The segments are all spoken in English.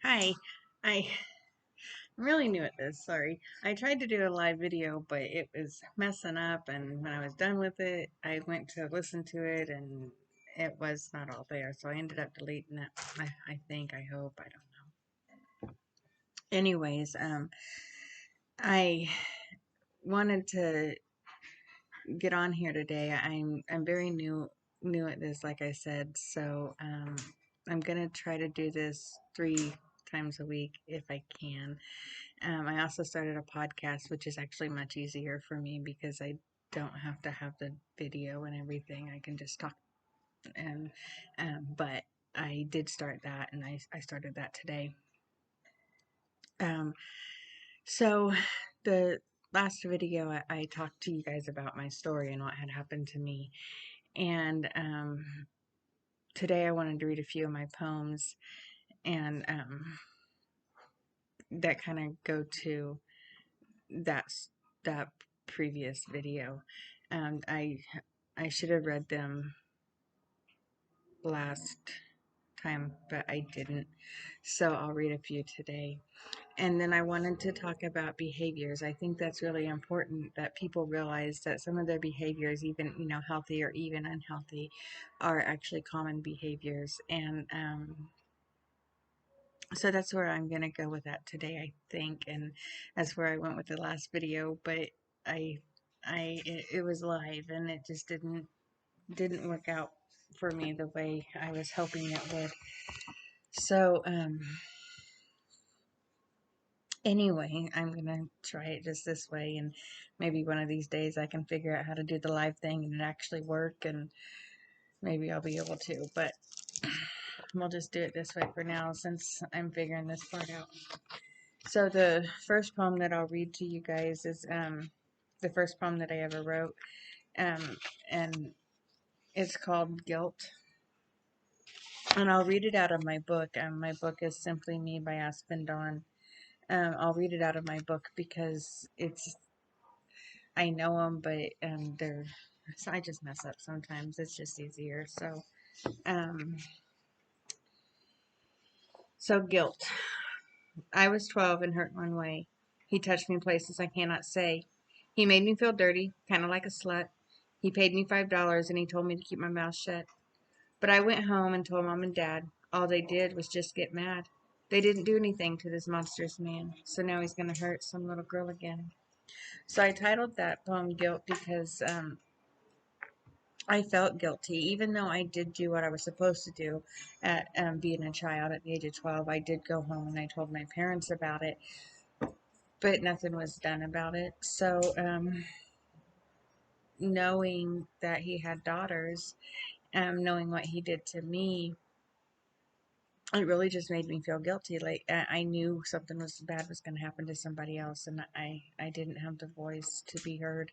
Hi, I'm really new at this. Sorry. I tried to do a live video, but it was messing up. And when I was done with it, I went to listen to it and it was not all there. So I ended up deleting it. I think, I hope, I don't know. Anyways, I wanted to get on here today. I'm very new at this, like I said. So I'm gonna try to do this 3 times a week if I can. I also started a podcast, which is actually much easier for me because I don't have to have the video and everything. I can just talk. And but I did start that, and I started that today. Um, so the last video I talked to you guys about my story and what had happened to me, and today I wanted to read a few of my poems, and that kind of go to that that previous video. I should have read them last time, but I didn't. So I'll read a few today. And then I wanted to talk about behaviors. I think that's really important that people realize that some of their behaviors, even healthy or even unhealthy, are actually common behaviors. And so that's where I'm gonna go with that today, I think. And that's where I went with the last video, but I it was live and it just didn't work out for me the way I was hoping it would. So, anyway, I'm gonna try it just this way, and maybe one of these days I can figure out how to do the live thing and it actually work, and maybe I'll be able to, but we'll just do it this way for now since I'm figuring this part out. So the first poem that I'll read to you guys is the first poem that I ever wrote, and it's called Guilt. And I'll read it out of my book. My book is Simply Me by Aspen Dawn. I'll read it out of my book because I know them, but so I just mess up sometimes. It's just easier. Um, so guilt. I was 12 and hurt one way. He touched me places I cannot say. He made me feel dirty, kind of like a slut. He paid me $5 and he told me to keep my mouth shut. But I went home and told Mom and Dad. All they did was just get mad. They didn't do anything to this monstrous man, so now he's going to hurt some little girl again. So I titled that poem Guilt because I felt guilty, even though I did do what I was supposed to do at being a child at the age of 12. I did go home and I told my parents about it, but nothing was done about it. So, knowing that he had daughters, knowing what he did to me, it really just made me feel guilty. Like I knew something was bad was going to happen to somebody else, and I didn't have the voice to be heard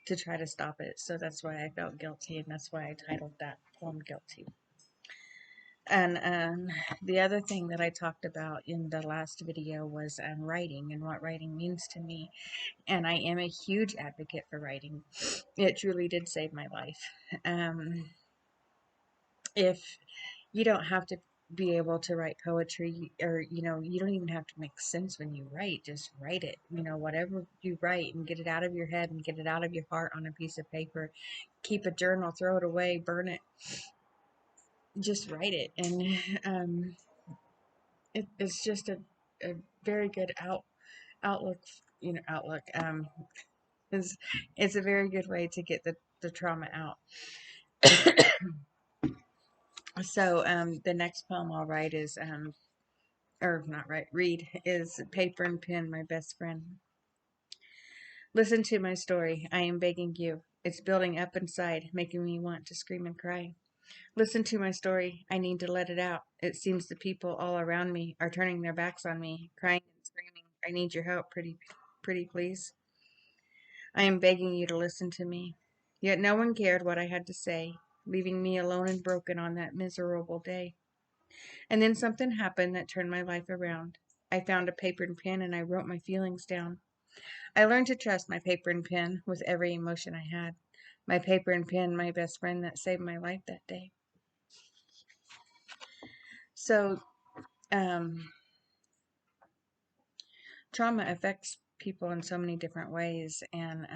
to try to stop it. So that's why I felt guilty, and that's why I titled that poem Guilty. And the other thing that I talked about in the last video was writing and what writing means to me. And I am a huge advocate for writing. It truly did save my life. Um, if you don't have to be able to write poetry, or you don't even have to make sense when you write, just write it. Whatever you write, and get it out of your head and get it out of your heart on a piece of paper. Keep a journal, throw it away, burn it, just write it. And it's just a very good outlook. Outlook. Is It's a very good way to get the trauma out. So the next poem I'll write is or not write, read, is Paper and Pen, My Best Friend. Listen to my story. I am begging you. It's building up inside, making me want to scream and cry. Listen to my story. I need to let it out. It seems the people all around me are turning their backs on me, crying and screaming. I need your help, pretty please. I am begging you to listen to me. Yet no one cared what I had to say, leaving me alone and broken on that miserable day. And then something happened that turned my life around. I found a paper and pen and I wrote my feelings down. I learned to trust my paper and pen with every emotion I had. My paper and pen, my best friend that saved my life that day. So, trauma affects people in so many different ways, and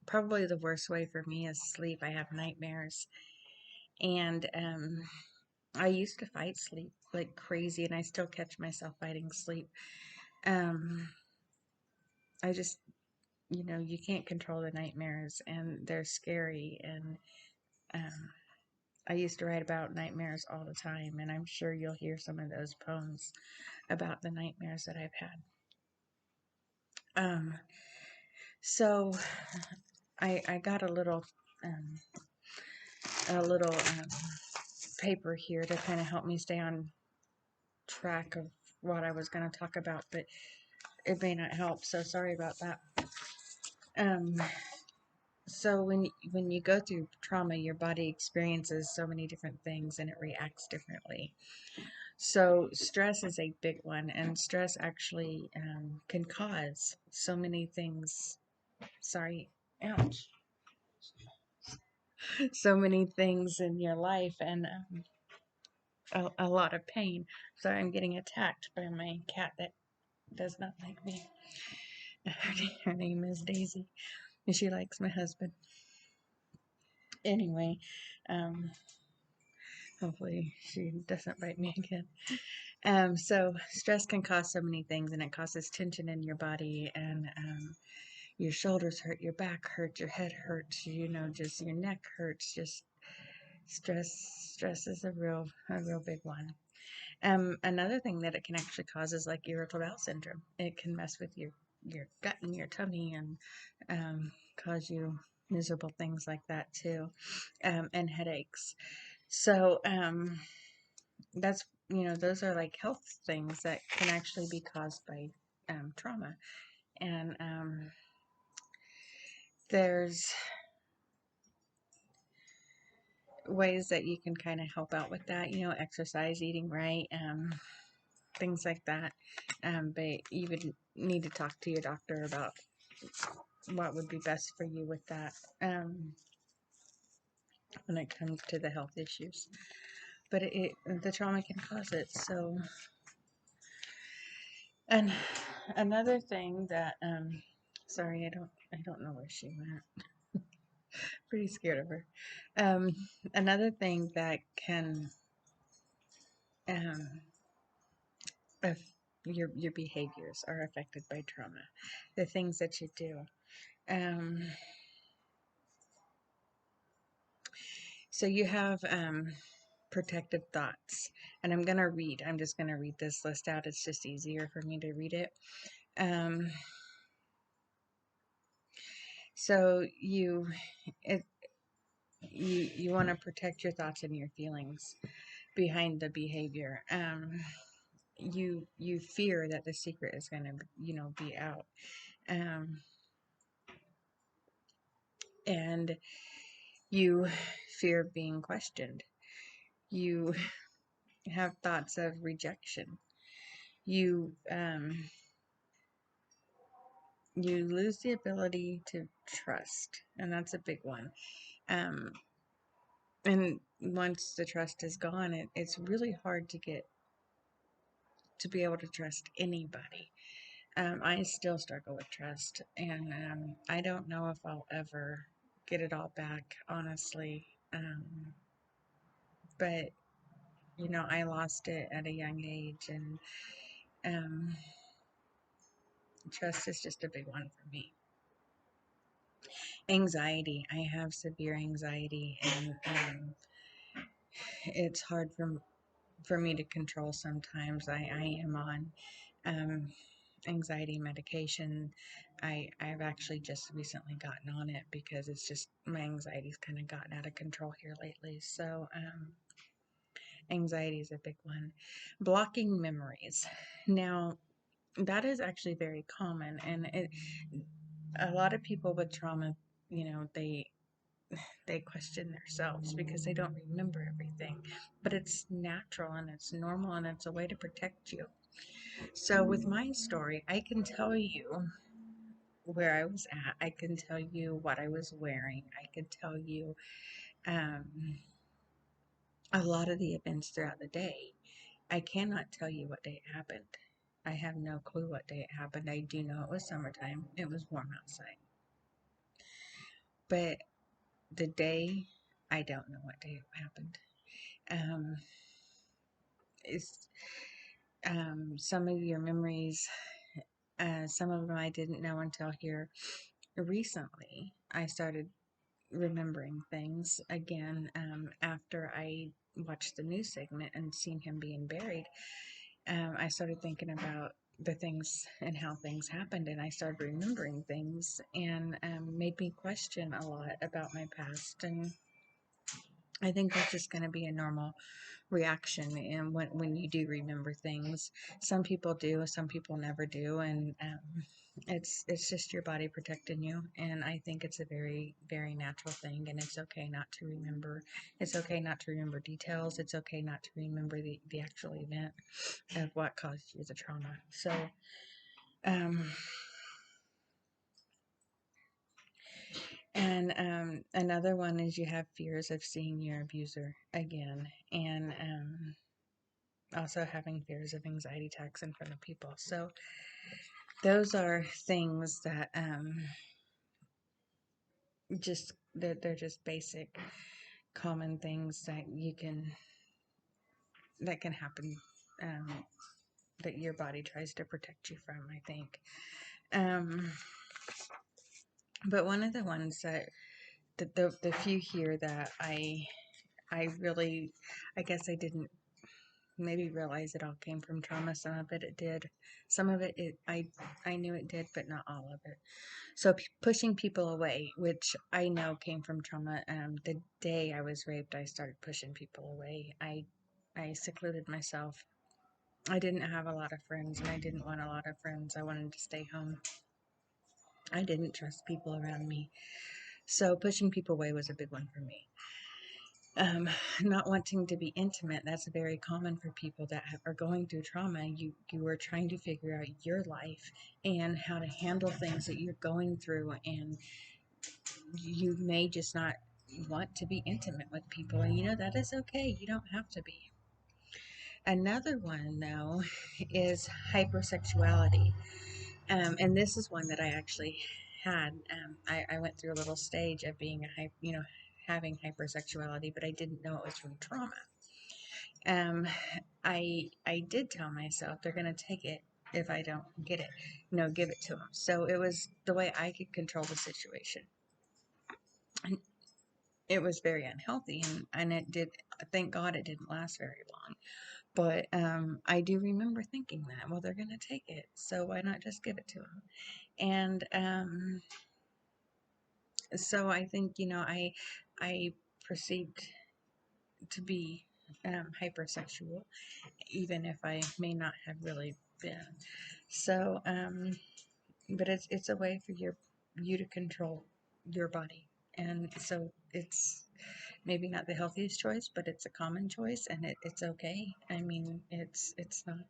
probably the worst way for me is sleep. I have nightmares, and I used to fight sleep like crazy, and I still catch myself fighting sleep. Um, I just, you can't control the nightmares, and they're scary. And um, I used to write about nightmares all the time, and I'm sure you'll hear some of those poems about the nightmares that I've had. Um, so I got um, a little paper here to kind of help me stay on track of what I was going to talk about, but it may not help. So sorry about that. Um, so when you go through trauma, your body experiences so many different things and it reacts differently. So stress is a big one, and stress actually can cause so many things. Sorry, ouch. So many things in your life, and a lot of pain. Sorry, I'm getting attacked by my cat that does not like me. Her name is Daisy, and she likes my husband. Anyway, um, hopefully she doesn't bite me again. So stress can cause so many things, and it causes tension in your body, and your shoulders hurt, your back hurts, your head hurts, just your neck hurts. Just stress is a real big one. Another thing that it can actually cause is like irritable bowel syndrome. It can mess with your gut and your tummy, and cause you miserable things like that too, and headaches. So that's those are like health things that can actually be caused by trauma, and there's ways that you can kind of help out with that. Exercise, eating right, things like that. But you would need to talk to your doctor about what would be best for you with that, when it comes to the health issues. But the trauma can cause it. So, and another thing that sorry, I don't know where she went. Pretty scared of her. Um, Another thing that can um, if your behaviors are affected by trauma, the things that you do. Um, so you have protective thoughts, and I'm just gonna read this list out. It's just easier for me to read it. Um, so it, you want to protect your thoughts and your feelings behind the behavior. You fear that the secret is gonna be out, um, and you fear being questioned. You have thoughts of rejection. You you lose the ability to trust, and that's a big one. Um, and once the trust is gone, it's really hard to be able to trust anybody. I still struggle with trust, and I don't know if I'll ever get it all back, honestly. But I lost it at a young age, and um, trust is just a big one for me. Anxiety. I have severe anxiety, and it's hard for me to control sometimes. I am on um, anxiety medication. I've actually just recently gotten on it because it's just my anxiety's kind of gotten out of control here lately. So anxiety is a big one. Blocking memories. Now that is actually very common, and a lot of people with trauma, they question themselves because they don't remember everything, but it's natural and it's normal and it's a way to protect you. So with my story, I can tell you where I was at. I can tell you what I was wearing. I can tell you um, a lot of the events throughout the day. I cannot tell you what day it happened. I have no clue what day it happened. I do know it was summertime. It was warm outside. But the day, I don't know what day it happened. Um, it's some of your memories, some of them I didn't know until here recently. I started remembering things again after I watched the news segment and seen him being buried. I started thinking about the things and how things happened, and I started remembering things, and made me question a lot about my past. And I think that's just going to be a normal reaction. And when you do remember things, some people do, some people never do, and it's just your body protecting you. And I think it's a very very natural thing, and it's okay not to remember. It's okay not to remember details. It's okay not to remember the actual event of what caused you the trauma. So um and another one is you have fears of seeing your abuser again, and also having fears of anxiety attacks in front of people. So those are things that just they're just basic common things that you can that can happen, um, that your body tries to protect you from, I think. um, but one of the ones that the few here that I really, I guess I didn't maybe realize it all came from trauma. Some of it did. Some of I knew it did, but not all of it. So pushing people away, which I know came from trauma. The day I was raped, I started pushing people away. I secluded myself. I didn't have a lot of friends, and I didn't want a lot of friends. I wanted to stay home. I didn't trust people around me. So pushing people away was a big one for me. Not wanting to be intimate, that's very common for people that are going through trauma. You are trying to figure out your life and how to handle things that you're going through, and you may just not want to be intimate with people, and that is okay. You don't have to be. Another one, though, is hypersexuality. And this is one that I actually had. I went through a little stage of being having hypersexuality, but I didn't know it was from trauma. Um, I did tell myself they're gonna take it if I don't get it. No, give it to them. So it was the way I could control the situation. And it was very unhealthy, and it did. Thank God it didn't last very long. But I do remember thinking that, well, they're gonna take it, so why not just give it to them? And so I think I perceived to be hypersexual, even if I may not have really been. So, but it's a way for you to control your body, and so it's maybe not the healthiest choice, but it's a common choice, and it's okay. I mean, it's not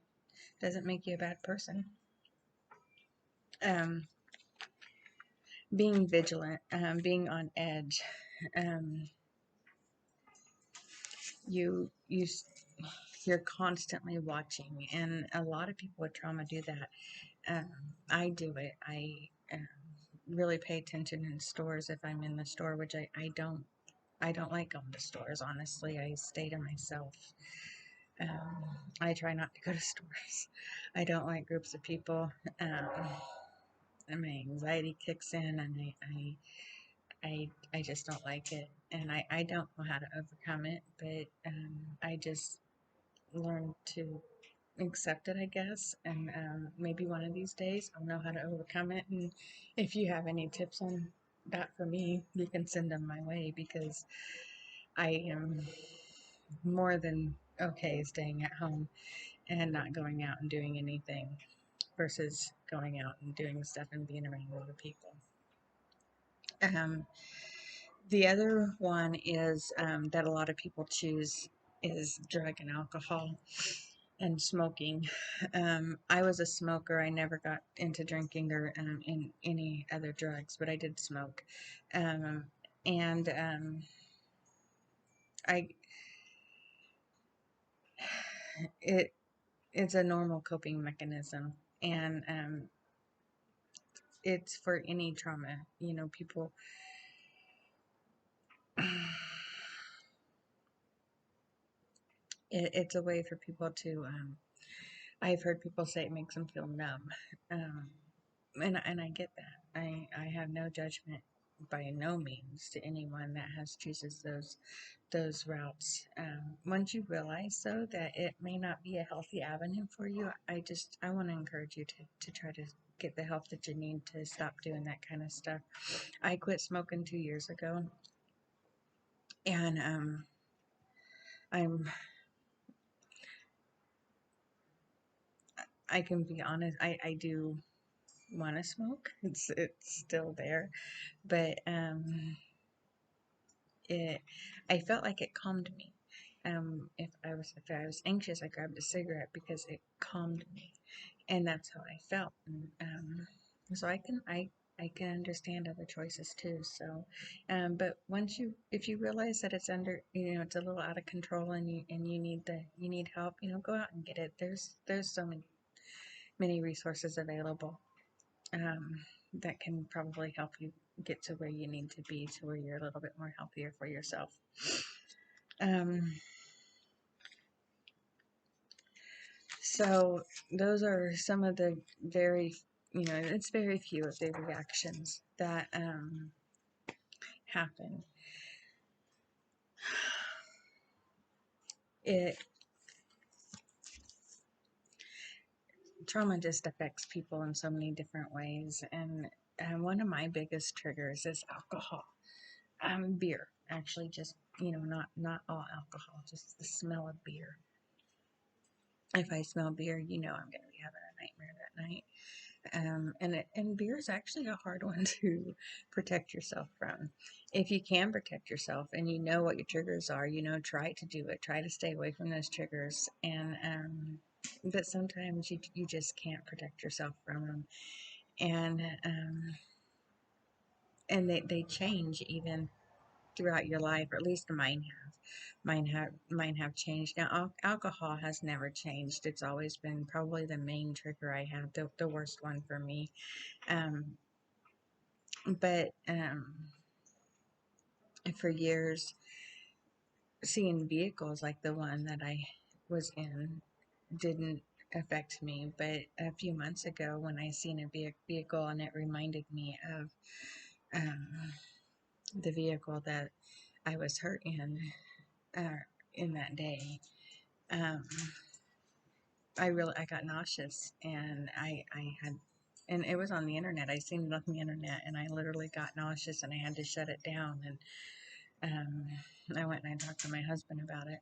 doesn't make you a bad person. Um, being vigilant, being on edge. Um, you you're constantly watching, and a lot of people with trauma do that. um, I do it. I really pay attention in stores if I'm in the store, which I don't like going to stores, honestly. I stay to myself. I try not to go to stores. I don't like groups of people. And my anxiety kicks in, and I just don't like it, and I don't know how to overcome it, but I just learn to accept it, I guess. And maybe one of these days I'll know how to overcome it. And if you have any tips on that for me, you can send them my way, because I am more than okay staying at home and not going out and doing anything versus going out and doing stuff and being around other people. Um, the other one is that a lot of people choose is drug and alcohol and smoking. I was a smoker. I never got into drinking or in any other drugs, but I did smoke. Um, and I it it's a normal coping mechanism, and it's for any trauma. You know, people. It's a way for people to. I've heard people say it makes them feel numb, um, and I get that. I have no judgment by no means to anyone that has chooses those routes. Once you realize though that it may not be a healthy avenue for you, I want to encourage you to try to get the help that you need to stop doing that kind of stuff. I quit smoking 2 years ago, and I'm I can be honest. I do want to smoke. It's still there, but it I felt like it calmed me. If I was anxious, I grabbed a cigarette because it calmed me, and that's how I felt. And so I can understand other choices too. So, but once if you realize that it's under, it's a little out of control, and you need help, go out and get it. There's so many resources available, um, that can probably help you get to where you need to be, to where you're a little bit more healthier for yourself. Um, so those are some of the it's very few of the reactions that happen. It Trauma just affects people in so many different ways, and one of my biggest triggers is alcohol. Beer, actually, just not all alcohol, just the smell of beer. If I smell beer, I'm going to be having a nightmare that night. And beer is actually a hard one to protect yourself from. If you can protect yourself and you know what your triggers are, try to do it. Try to stay away from those triggers. But sometimes you just can't protect yourself from them. And they change even throughout your life, or at least mine have. Mine have changed. Now, alcohol has never changed. It's always been probably the main trigger I have, the worst one for me. Um, but for years, seeing vehicles like the one that I was in didn't affect me. But a few months ago, when I seen a vehicle, and it reminded me of um, the vehicle that I was hurt in that day. Um, I got nauseous, and I had, and it was on the internet. I seen it on the internet, and I literally got nauseous, and I had to shut it down. And I went and I talked to my husband about it.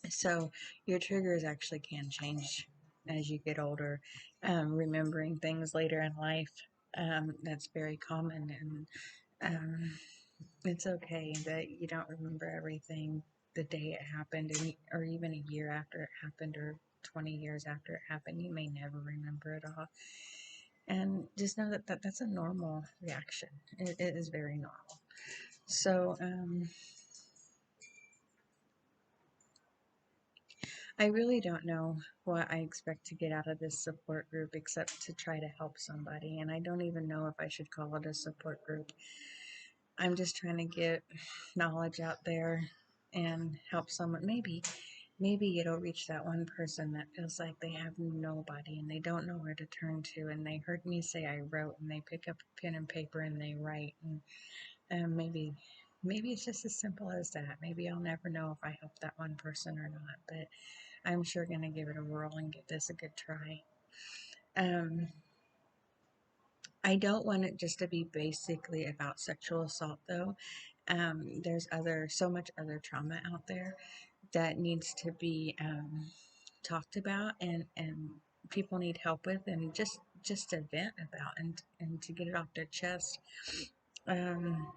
So your triggers actually can change as you get older. Remembering things later in life, that's very common, and it's okay that you don't remember everything the day it happened, or even a year after it happened, or 20 years after it happened. You may never remember it all. And just know that's a normal reaction. It is very normal. So, I really don't know what I expect to get out of this support group except to try to help somebody. And I don't even know if I should call it a support group. I'm just trying to get knowledge out there and help someone. Maybe it'll reach that one person that feels like they have nobody and they don't know where to turn to. And they heard me say I wrote, and they pick up a pen and paper and they write. And maybe it's just as simple as that. Maybe I'll never know if I help that one person or not. But I'm sure going to give it a whirl and give this a good try. Um, I don't want it just to be basically about sexual assault, though. There's so much other trauma out there that needs to be talked about, and people need help with, and just to vent about, and to get it off their chest. Um,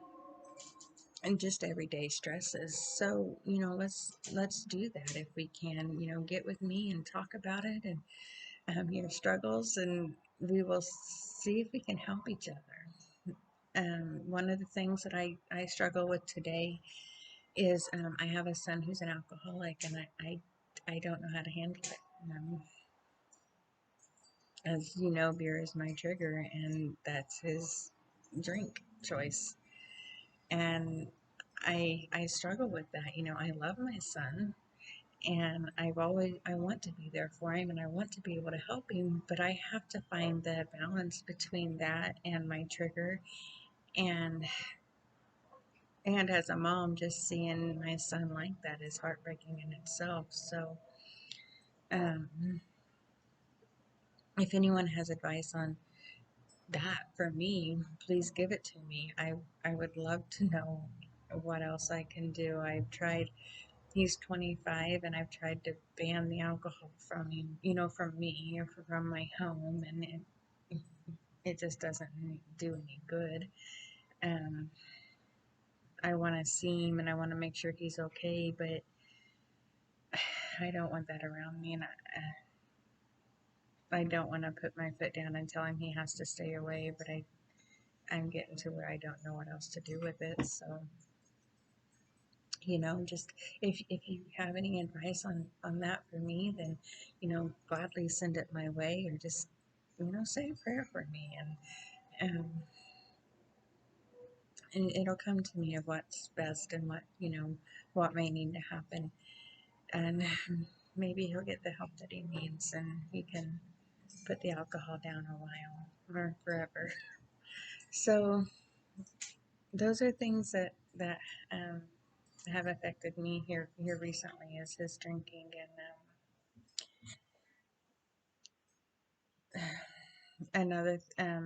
and just everyday stresses. So, let's do that if we can. Get with me and talk about it, and your struggles, and we will see if we can help each other. One of the things that I struggle with today is I have a son who's an alcoholic, and I don't know how to handle it. As you know, beer is my trigger, and that's his drink choice. And I struggle with that. I love my son, and I want to be there for him, and I want to be able to help him, but I have to find the balance between that and my trigger, and as a mom, just seeing my son like that is heartbreaking in itself. So, um, if anyone has advice on that for me, please give it to me. I would love to know what else I can do. I've tried, he's 25, and I've tried to ban the alcohol from him, from me or from my home, and it just doesn't do any good. Um, I want to see him and I want to make sure he's okay, but I don't want that around me, and I don't want to put my foot down and tell him he has to stay away, but I'm getting to where I don't know what else to do with it. So, just if you have any advice on that for me, then, gladly send it my way, or just, say a prayer for me, and it'll come to me of what's best and what may need to happen. And maybe he'll get the help that he needs, and he can put the alcohol down a while or forever. So those are things that um, have affected me here recently, is his drinking. And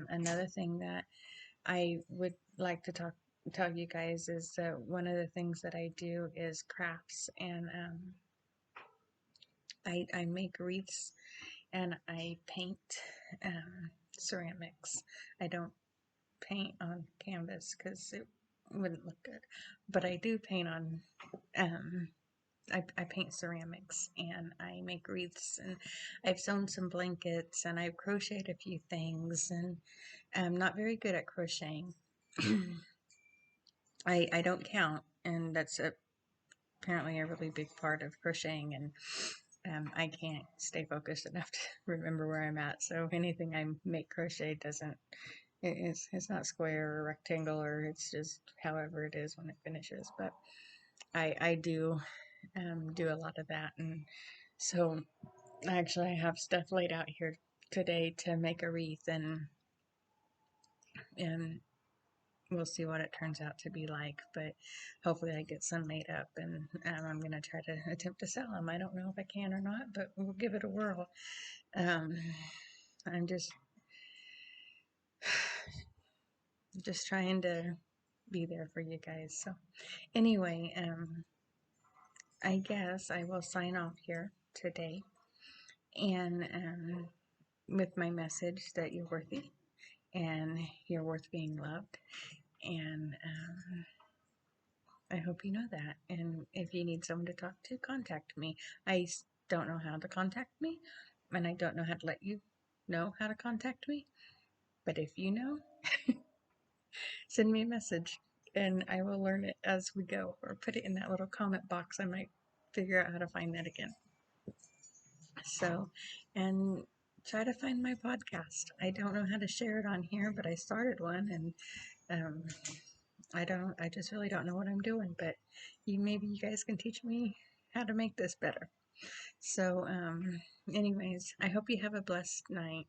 another thing that I would like to tell you guys is that one of the things that I do is crafts, and I make wreaths, and I paint ceramics. I don't paint on canvas because it wouldn't look good, but I do paint on um, I paint ceramics, and I make wreaths, and I've sewn some blankets, and I've crocheted a few things, and I'm not very good at crocheting. I don't count, and that's apparently a really big part of crocheting, and I can't stay focused enough to remember where I'm at. So anything I make crochet doesn't it's not square or rectangle, or it's just however it is when it finishes. But I do do a lot of that, and so actually I have stuff laid out here today to make a wreath, and we'll see what it turns out to be like, but hopefully I get some made up, and I'm going to try to attempt to sell them. I don't know if I can or not, but we'll give it a whirl. Um, I'm just trying to be there for you guys. So anyway, I guess I will sign off here today, and with my message that you're worthy and you're worth being loved, and I hope you know that. And if you need someone to talk to, contact me. I don't know how to contact me, and I don't know how to let you know how to contact me. But if you know, send me a message, and I will learn it as we go, or put it in that little comment box. I might figure out how to find that again. So, and try to find my podcast. I don't know how to share it on here, but I started one, and um, I just really don't know what I'm doing, but maybe you guys can teach me how to make this better. So, anyways, I hope you have a blessed night,